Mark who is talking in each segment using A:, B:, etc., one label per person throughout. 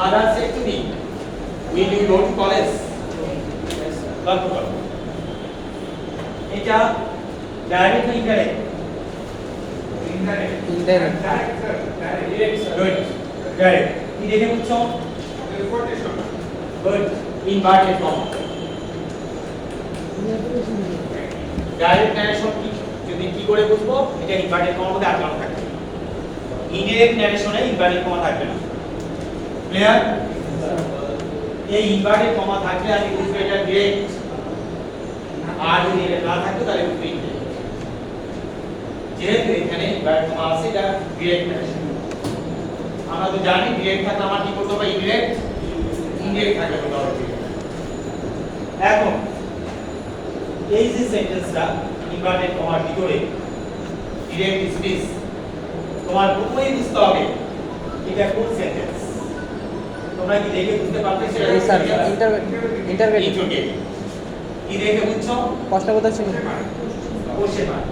A: Mother said to me, will you go to college? লক্ষ্য করো এটা ডাইরেক্ট না ইনডাইরেক্ট?
B: Indirect.
A: Good. Direct. কি দেখে বুঝছো? Good. Inverted comma. Direct narration কি যদি কি করে বুঝবো? এটা ইনভার্টেড কমার মধ্যে আটকানো থাকবে। ইনডিরেক্ট ন্যারেশনে ইনভার্টেড কমা থাকবে না। ক্লিয়ার? এই ইনভার্টেড কমা থাকলে আমি বুঝবো এটা ডিরেক্ট। আর যদি এটা না থাকতো তাহলে বুঝবো ইনডিরেক্ট। যেহেতু এখানে ইনভার্টেড কমা আছে এটা ডিরেক্ট ন্যারেশন। আমরা তো জানি ডিরেক্ট থাকলে আমার কি করতে হবে? ইনডিরেক্ট। ইনডিরেক্ট থাকলে করতে হবে। এখন এই যে সেন্টেন্সটা ইনভার্টেড কমার ভিতরে ডিরেক্ট স্পিচ তোমার প্রথমেই বুঝতে হবে এটা কোন সেন্টেন্স। তোমরা কি দেখে বুঝতে পারবে সেটা?
B: এই স্যার ইন্টারগ্রেটিভ
A: কি দেখে বুঝছো?
B: প্রশ্নবোধক ছিল
A: কোশ্চেন মার্ক।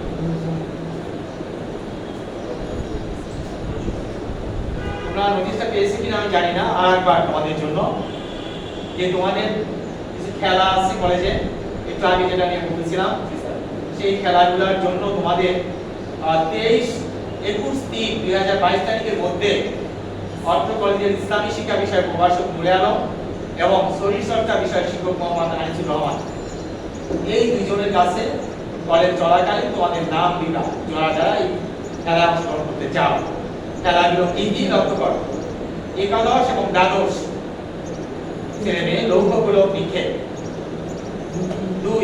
A: তোমরা নোটিশটা পেয়েছো কিনা আমি জানি না। আরেকবার তোমাদের জন্য যে তোমাদের কিছু খেলা আছে কলেজে, একটু আগে যেটা নিয়ে বলেছিলাম, সেই খেলাগুলোর জন্য তোমাদের 23-21-3-2022 তারিখের মধ্যে অর্থ কলেজের ইসলামী শিক্ষা বিষয়ের প্রভাষক নূরে আলম এবং শরীরচর্চা বিষয়ের শিক্ষক মোহাম্মদ আনিসুর রহমান, এই দুইজনের কাছে কলেজ চলাকালীন তোমাদের নাম দিবা যারা যারা এই খেলা অংশগ্রহণ করতে চাও। খেলাগুলো কি কি লক্ষ্য করো? একাদশ এবং দ্বাদশ ছেলে মেয়ে লৌহগুলো নিক্ষেপ। 2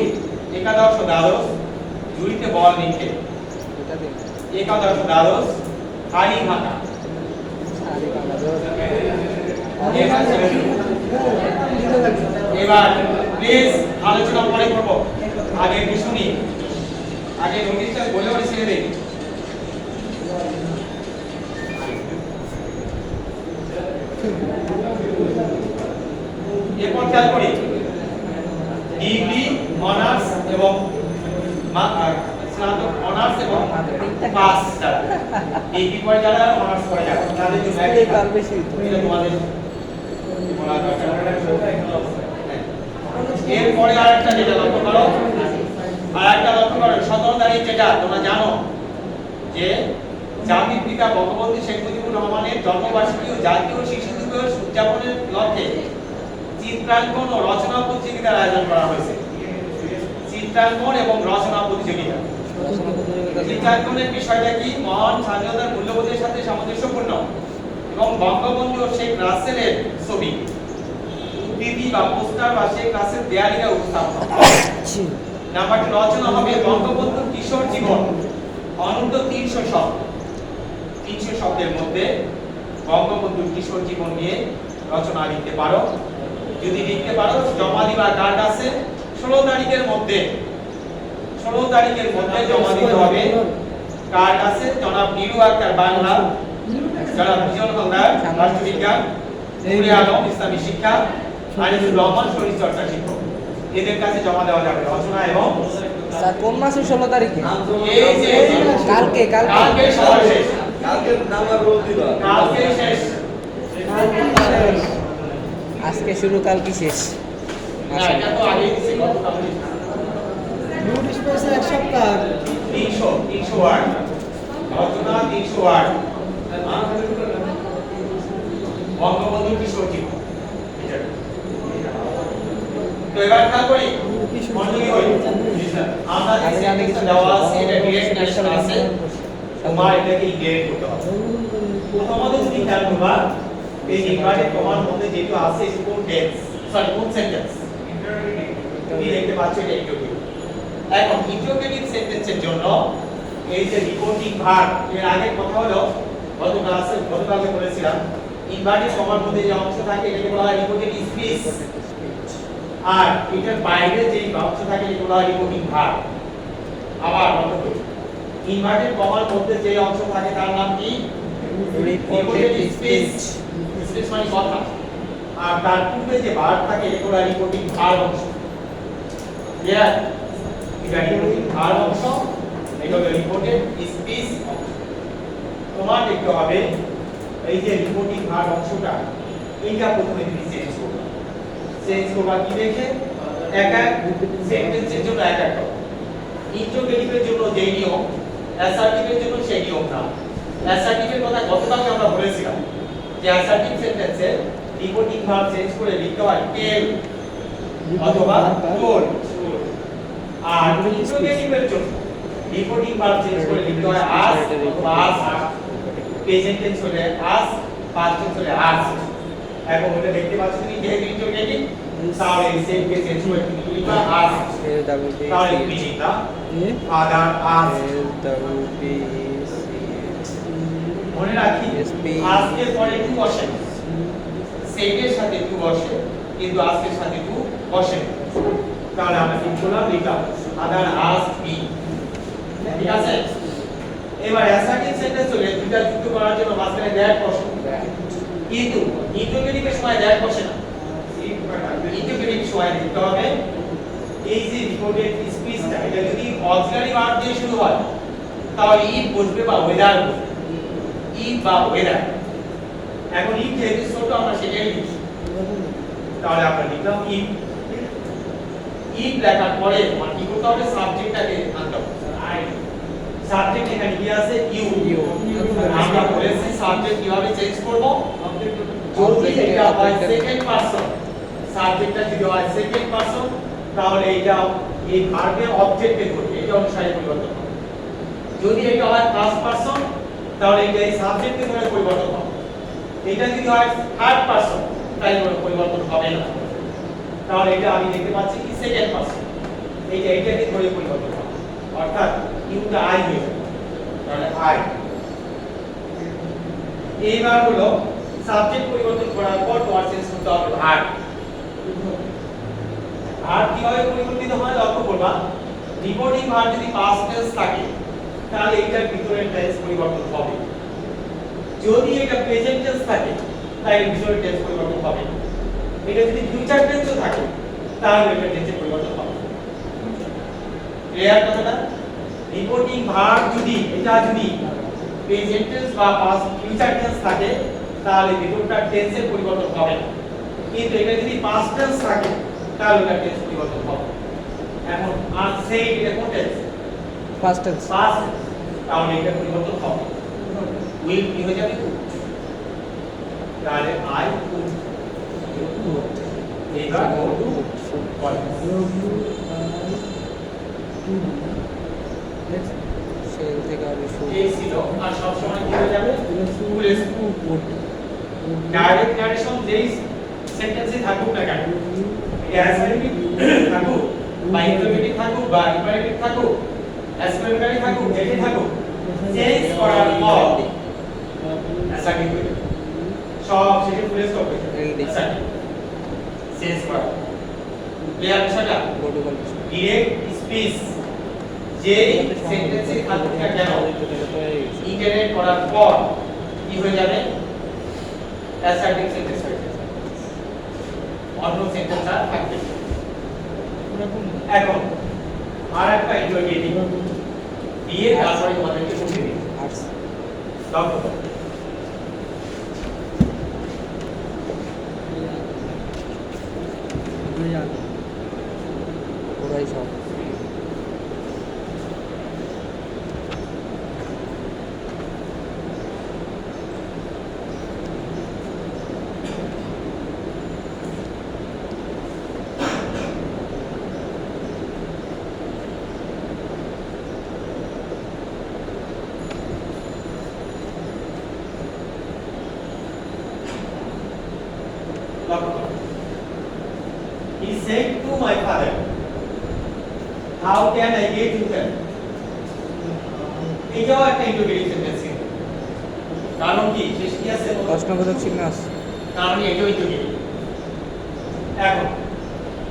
A: একাদশ ও দ্বাদশ ঝুড়িতে বল নিক্ষেপ। একাদশ ও দ্বাদশ হাড়ি ভাঙা। এবার প্লিজ আলোচনা পরে করব, আগে একটু শুনি। আগে নোটিশটা বলে বলে ছেড়ে দেই। এরপর খেয়াল করি ডিগ্রি, অনার্স এবং স্নাতক, অনার্স এবং পাস যারা ডিগ্রি পড়ে যারা, অনার্স পড়ে যারা, তাদের জন্য এটা তোমাদের বলা দরকার। এরপরে আরেকটা যেটা লক্ষ্য করো, আরেকটা লক্ষ্য করো 17 তারিখ যেটা তোমরা জানো যে জাতির পিতা বঙ্গবন্ধু শেখ মুজিবুর রহমানের জন্মবার্ষিকী ও জাতীয় শিশু দিবস উদযাপনের লক্ষ্যে চিত্রাঙ্কন ও রচনা প্রতিযোগিতার আয়োজন করা হয়েছে। চিত্রাঙ্কন এবং রচনা প্রতিযোগিতা। চিত্রাঙ্কনের বিষয়টা কি? মহান স্বাধীনতার মূল্যবোধের সাথে সামঞ্জস্যপূর্ণ এবং বঙ্গবন্ধু ও শেখ রাসেলের ছবি, উদ্ধৃতি বা পোস্টার বা শেখ রাসেল দেয়ালিতে উপস্থাপন। নাম্বারটি রচনা হবে বঙ্গবন্ধুর কিশোর জীবন, অনূর্ধ্ব 300 শব্দ। 300 শব্দের মধ্যে বঙ্গবন্ধুর কিশোর জীবন নিয়ে রচনা লিখতে পারো। যদি লিখতে পারো জমা দিবা কার কাছে? 16 তারিখের মধ্যে। 16 তারিখের মধ্যে জমা দিতে হবে কার কাছে? জনাব নীরু আক্তার বাংলা, জনাব বিজন হালদার রাষ্ট্রবিজ্ঞান, নূরে আলম ইসলামী শিক্ষা, আনিসুর রহমান শরীরচর্চা শিক্ষক, এদের কাছে জমা দেওয়া যাবে রচনা। এবং
B: স্যার কোন মাসের 16 তারিখে?
A: এই যে
B: কালকে
A: সবার শেষ,
C: কালকে নাম্বার রোল দিবা,
A: কালকে শেষ,
B: আজকে শুরু কালকে শেষ।
A: না এটা তো আগেই দিছি, গতকাল
D: নোটিশ পেয়েছে এক সপ্তাহ
A: 300 ওয়ার্ড রচনা, 300 ওয়ার্ড বঙ্গবন্ধু কিশোর জীবন। তো এবার খেয়াল করি মনোযোগী হই। আমরা যে সেন্টেন্সটা দেওয়া আছে এটা ডিরেক্ট ন্যারেশন আছে, তোমার এটাকে ইনডিরেক্ট করতে হবে। প্রথমত যদি খেয়াল করবা এই ইনভার্টেড কমার মধ্যে যেটা আছে কোন টেন্স, সরি কোন সেন্টেন্স তুমি দেখতে পাচ্ছ এটা ইন্টারোগেটিভ। এখন ইন্টারোগেটিভ সেন্টেন্সের জন্য এই যে রিপোর্টিং ভার্ব, এর আগে কথা হলো গতকালকে বলেছিলাম ইনভার্টেড কমার মধ্যে যে অংশ থাকে এটাকে বলা হয় রিপোর্টেড স্পিচ, আর এটার বাইরে যে অংশ থাকে এটাকে বলা হয় রিপোর্টিং ভার্ব। আবার লক্ষ্য করুন ইনভার্টেড কমার মধ্যে যে অংশ থাকে তার নাম কি? Reported speech. স্পিচ মানে কথা। আর তার পূর্বে যে ভার্ব থাকে এটা হলো রিপোর্টিং ভার্ব অংশ। ক্লিয়ার? এটা রিপোর্টিং ভার্ব অংশ, এটা হলো রিপোর্টেড স্পিচ অংশ। তোমার দেখতে হবে এই যে রিপোর্টিং ভার্ব অংশটা এইটা প্রথমে তুমি চেঞ্জ করবা কি দেখে এক এক সেন্টেন্সের জন্য এক এক ইন্টারোগেটিভের জন্য যে নিয়ম অ্যাসার্টিভের জন্য সেই নিয়ম না অ্যাসার্টিভের কথা গতকালকে আমরা বলেছিলাম যে অ্যাসার্টিভ সেন্টেন্সে রিপোর্টিং ভার্ব চেঞ্জ করে লিখতে হয় টেল অথবা told আর ইন্টারোগেটিভের জন্য রিপোর্টিং ভার্ব চেঞ্জ করে লিখতে হয় আস অথবা আস প্রেজেন্ট টেন্স হলে আস পাস্ট টেন্স হলে আস এখন ওটা দেখতে পাচ্ছ তুমি যেহেতু ইন্টারোগেটিভ তাহলে সেম কে চেঞ্জ করে তুমি লিখবা আস তাহলে তুমি লিখবা ফাদার আস মনে রাখি আজকের পরে টু বসে সেটের সাথে টু বসে কিন্তু আজকের সাথে টু বসে তাহলে আমরা কি করলাম লিখলাম ফাদার আস মি ঠিক আছে এবার অ্যাসার্টিভ সেন্টেন্স হলে দুটো যুক্ত করার জন্য মাঝখানে দ্যাট বসে কিন্তু ইন্টারোগেটিভের সময় দ্যাট বসে না ইন্টারোগেটিভ সময় লিখতে হবে এই যে রিপোর্টেড স্পিচটা এটা যদি অক্সিলারি ভার্ব দিয়ে শুরু হয় তাহলে ইফ বসবে বা ওয়েদার বসবে ইফ বা ওয়েদার এখন ইফ যেহেতু ছোট আমরা সেটাই লিখি তাহলে আমরা লিখলাম ইফ ইফ লেখার পরে আমার কি করতে হবে সাবজেক্টটাকে আনতে হবে সাবজেক্ট এখানে কি আছে ইউ আমরা বলেছি সাবজেক্ট কিভাবে চেঞ্জ করব যদি এটা হয় সেকেন্ড পারসন সাবজেক্টটা যদি হয় সেকেন্ড পারসন তাহলে এটা এই ভার্বের অবজেক্টে ধরবে এটা অনুসারে পরিবর্তন হবে যদি এটা হয় ফার্স্ট পারসন তাহলে এটা এই সাবজেক্টে ধরে পরিবর্তন হবে এটা যদি হয় থার্ড পারসন তাহলে কোনো পরিবর্তন হবে না তাহলে এটা আমি দেখতে পাচ্ছি কি সেকেন্ড পারসন এইটাকে ধরে পরিবর্তন হবে অর্থাৎ ইউটা আই হয়ে যাবে তাহলে আই এইবার হলো সাবজেক্ট পরিবর্তন করার পর তোমার চেঞ্জ করতে হবে ভার্ব ভার্ব কিভাবে পরিবর্তিত হয় লক্ষ্য করবা রিপোর্টিং ভার্ব যদি পাস্ট টেন্স থাকে তাহলে এটার ভিতরের টেন্স পরিবর্তন হবে যদি এটা প্রেজেন্ট টেন্স থাকে তাহলে ভিতরের টেন্স পরিবর্তন হবে এটা যদি ফিউচার টেন্সও থাকে তাহলে এটা টেন্সের পরিবর্তন হবে ক্লিয়ার কথাটা রিপোর্টিং ভার্ব যদি প্রেজেন্ট টেন্স বা পাস্ট ফিউচার টেন্স থাকে তাহলে ভিতরটা টেন্সের পরিবর্তন হবে না কিন্তু এটা যদি পাস্ট টেন্স থাকে তাহলে এটা টেন্স পরিবর্তন হবে এখন আনসেড এটা কোন টেন্স
B: ফার্স্ট টেন্স
A: তাহলে এটা পরিবর্তন হবে উইল কি হয়ে যাবে তাহলে আই উড এইবার
B: সেল থেকে আমি
A: এই ছিল আর সব সময় কি হয়ে যাবে উড ডাইরেক্ট নারেশন যেই সেন্টেন্সে থাকুক না কেন অ্যাসার্টিভ থাকুক বা ইন্টারোগেটিভ থাকুক বা ইম্পারেটিভ থাকুক এক্সপ্লেনেটরি থাকুক যেটি থাকুক চেঞ্জ করার পর অ্যাসার্টিভ হয়ে যাবে সব শেষে ফুল স্টপ হয়ে যাবে অ্যাসার্টিভ চেঞ্জ করা ক্লিয়ার বিষয়টা ডিরেক্ট স্পিচ যেই সেন্টেন্সে থাকুক না কেন ইন্টারনেট করার পর কি হয়ে যাবে অ্যাসার্টিভ সেন্টেন্স হয়ে যাবে অন্য সেন্টেন্স আর থাকবে এখন আরেকটা ইন্টারোগেটিভ দিয়ে তারপরে তোমাদেরকে বুঝিয়ে দিই লক্ষ্য করো
B: ওরাই সব
A: He said to my father, how can I get to them? এটাও একটা ইন্টারোগেটিভ সেন্টেন্স কারণ কি শেষ কি আছে
B: প্রশ্নবোধক চিহ্ন আছে
A: কারণ এটাও ইন্টারোগেটিভ এখন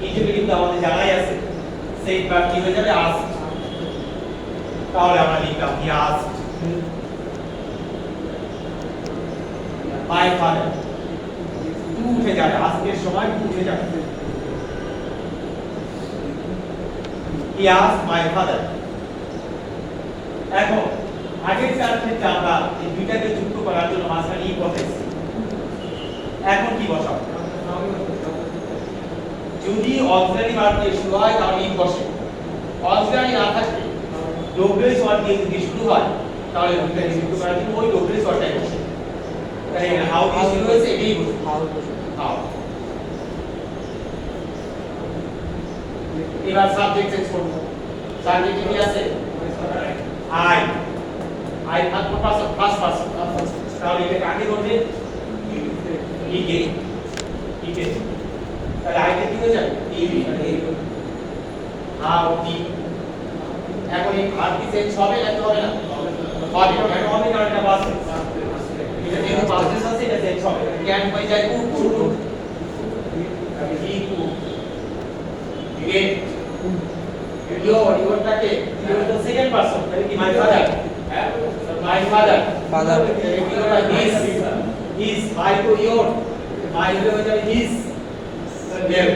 A: ইন্টারোগেটিভ তো আমাদের জানাই আছে সেই ভার্ব কি হয়ে যাবে asked তাহলে আমরা লিখলাম he asked my father to উঠে যাবে আজকের সময় টু উঠে যাবে he asked my father এখন আগের চার ক্ষেত্রে আমরা এই দুইটাকে যুক্ত করার জন্য মাঝখানে ই বসাইছি এখন কি বসাবো যদি অক্সিলারি ভার্ব দিয়ে শুরু হয় তাহলে ইন বসে, অক্সিলারি না থাকলে ডব্লিউএস ওয়ার্ড দিয়ে যদি শুরু হয় তাহলে দুইটা রিসিপ্ট করার জন্য ওই ডব্লিউএস ওয়ার্ডটাই বসে। তাহলে হাউ দিয়ে শুরু হয়েছে এটাই বসে,
B: হাউ বসে।
A: হাউ। এবার সাবজেক্ট চেঞ্জ করব। সাবজেক্ট কি আছে? I. I third person, first person. তাহলে এটা কাকে বলবে? ইকে। ইকে। তাহলে আইটা কি হয়ে যাবে? ই। হাউ টি। এখন এই ভার্ব কি চেঞ্জ হবে নাকি হবে না? হবে। কেন হবে? কারণ এটা বাস। এটা যেহেতু বাসেস আছে এটা চেঞ্জ হবে। ক্যান হয়ে যায় কু, কু। হি কু। ইয়ে ইয়োরটাকে ইয়োর তো সেকেন্ড পারসন, তাহলে কি মাই ফাদার? হ্যাঁ, মাই ফাদার।
B: Father.
A: ইয়োরটা হিজ মাই তো ইয়োর, মাই হয়ে যাবে his. Them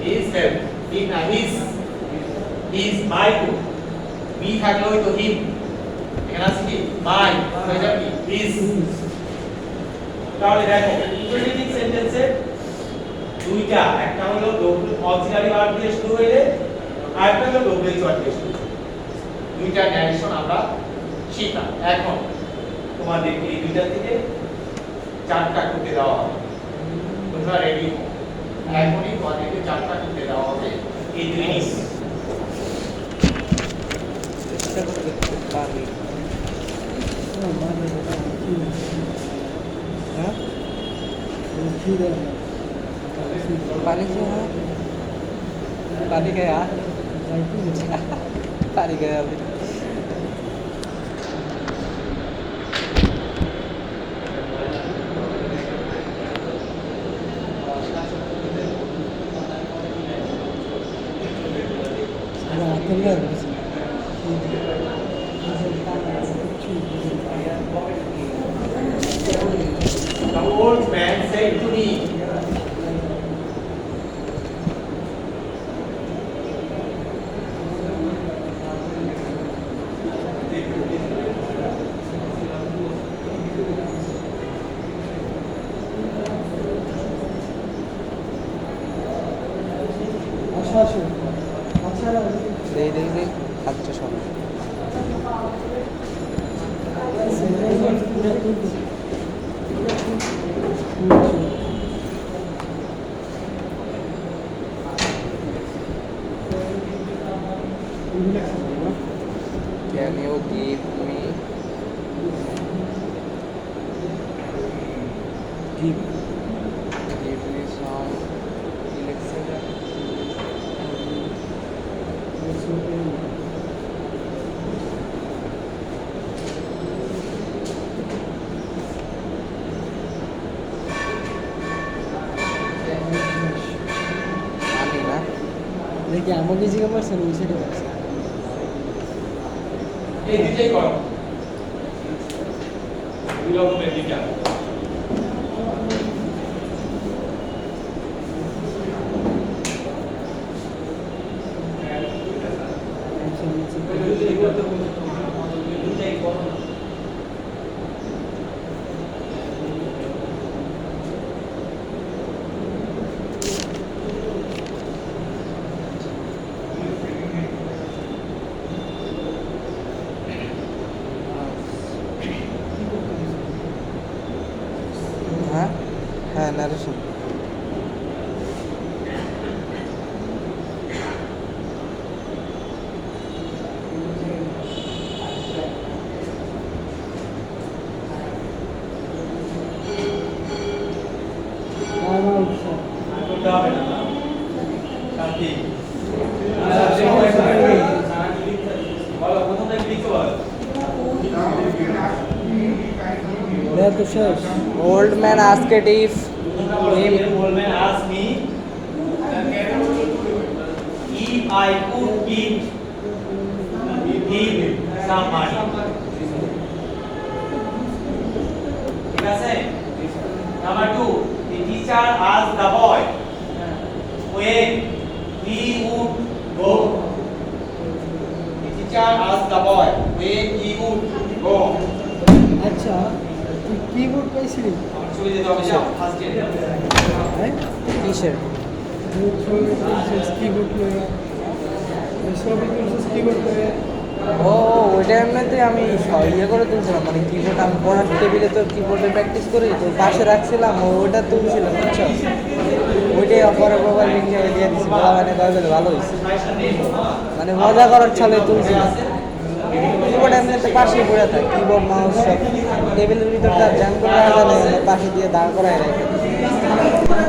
A: his them, his না হিজ, হিজ মাই টু, মি থাকলে হয়তো হিম, এখানে আছে কি মাই হয়ে যাবে কি হিজ। তাহলে দেখো ইন্টারোগেটিভ সেন্টেন্সে দুইটা, একটা হলো অক্সিলারি ভার্ব দিয়ে শুরু হইলে আর একটা হলো ডব্লিউএইচ ওয়ার্ড দিয়ে শুরু। দুইটা ন্যারেশন আমরা শিখলাম। এখন তোমাদের এই দুইটা থেকে চারটা করতে দেওয়া হবে। তোমরা রেডি? এখনই তোমাদেরকে চারটা করতে দেওয়া হবে এই জিনিস।
B: চেষ্টা করে দেখতে পারি। হ্যাঁ पानी से हाँ पानी गया पानी गया अभी
A: The old man said to me,
B: दे दे दे अच्छा shot Can you give me some electricity? Money না
D: দেখি আমাকে জিজ্ঞাসা করছেন ওই সাইডে করছে
A: এই দুইটাই করো। দুই রকমের দুইটা। দুইটাই করতে বলছো তোমার, দুইটাই করো না।
B: হ্যাঁ হ্যাঁ নারেশন
A: করতে হবে না। শান্তি। বলো প্রথম থেকে লিখতে বলো।
D: তো শেষ
B: old man asked if
A: Him old man asked me if I could give him some money. ঠিক আছে? Number 2, the teacher asked the boy when he would go. The teacher asked the boy when he would go.
D: আচ্ছা তুই কি board পাইছিলি
A: চলে যেতে হবে যাও first year.
D: হ্যাঁ
B: কিসের?
D: কিবোর্ড লয়ে সবই তুলছিস কিবোর্ড লয়ে
B: ও ওইটা এমনিতে আমি ইয়ে করে তুলছিলাম, মানে কিবোর্ড আমি পড়ার টেবিলে তো কিবোর্ডে প্র্যাকটিস করি, তো পাশে রাখছিলাম, ওইটা তুলছিলাম বুঝছো, ওইটাই পরে মোবাইল লিখে দিয়ে দিচ্ছি, বলা মানে কয়েকদিন ভালো হয়েছে, মানে মজা করার ছলে তুলছিলাম। কিবোর্ড এমনিতে পাশেই পড়ে থাকে, কিবোর্ড মাউস সব টেবিলের ভিতরটা জ্যাম করে রাখা যায়, পাশে দিয়ে দাঁড় করায় রাখে।